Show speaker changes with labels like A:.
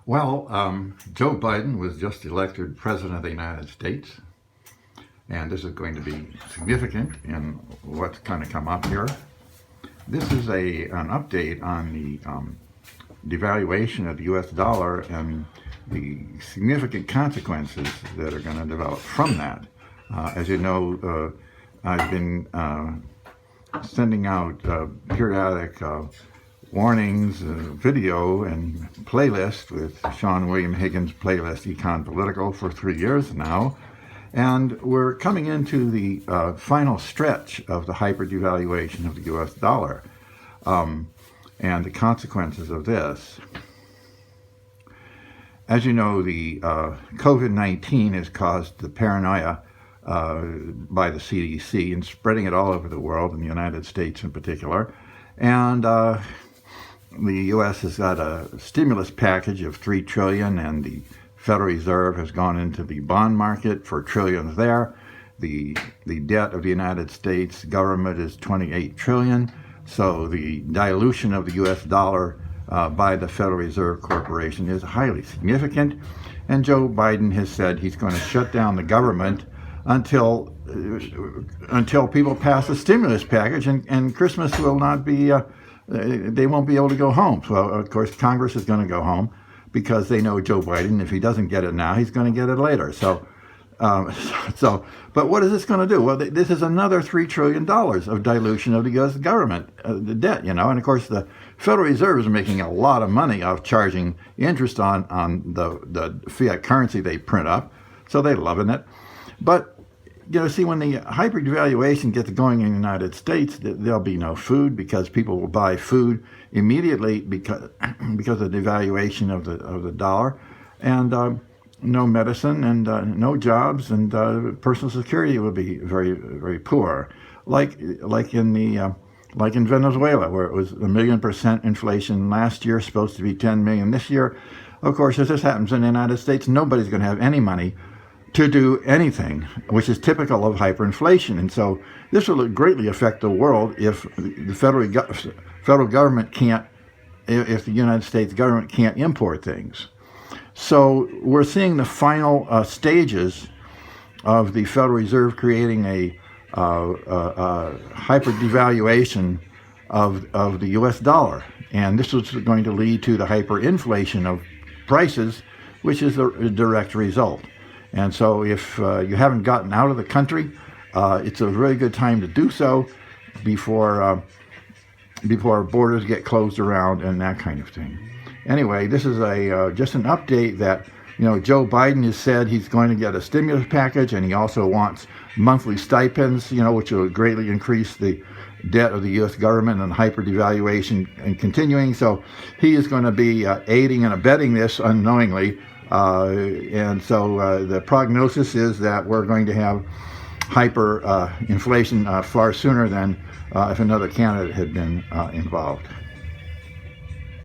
A: Well, Joe Biden was just elected President of the United States, and this is going to be significant in what's going to come up here. This is an update on the devaluation of the U.S. dollar and the significant consequences that are going to develop from that. As you know, I've been sending out periodic warnings, video and playlist with Sean William Higgins' playlist Econ Political for 3 years now. And we're coming into the final stretch of the hyper-devaluation of the U.S. dollar and the consequences of this. As you know, the COVID-19 has caused the paranoia by the CDC and spreading it all over the world, in the United States in particular. And the U.S. has got a stimulus package of $3 trillion, and the Federal Reserve has gone into the bond market for trillions there. The debt of the United States government is $28 trillion. So the dilution of the U.S. dollar by the Federal Reserve Corporation is highly significant. And Joe Biden has said he's going to shut down the government until people pass a stimulus package, and Christmas will not be, they won't be able to go home. So, of course, Congress is going to go home because they know Joe Biden, if he doesn't get it now, he's going to get it later. But what is this going to do? Well, this is another $3 trillion of dilution of the U.S. government, the debt, and of course the Federal Reserve is making a lot of money off charging interest on the fiat currency they print up, so they're loving it. But see, when the hyper-devaluation gets going in the United States, there'll be no food because people will buy food immediately because of the devaluation of the dollar, and no medicine and no jobs, and personal security will be very, very poor, like in Venezuela, where it was 1,000,000% inflation last year, supposed to be 10 million this year. Of course, if this happens in the United States, nobody's going to have any money to do anything, which is typical of hyperinflation. And so this will greatly affect the world if the federal government can't, if the United States government can't import things. So we're seeing the final stages of the Federal Reserve creating a hyper-devaluation of the U.S. dollar. And this is going to lead to the hyperinflation of prices, which is a direct result. And so if you haven't gotten out of the country, it's a very good time to do so before our borders get closed around and that kind of thing. Anyway, this is just an update that, Joe Biden has said he's going to get a stimulus package, and he also wants monthly stipends, which will greatly increase the debt of the U.S. government and hyper-devaluation and continuing. So he is going to be aiding and abetting this unknowingly. And so the prognosis is that we're going to have hyperinflation far sooner than if another candidate had been involved.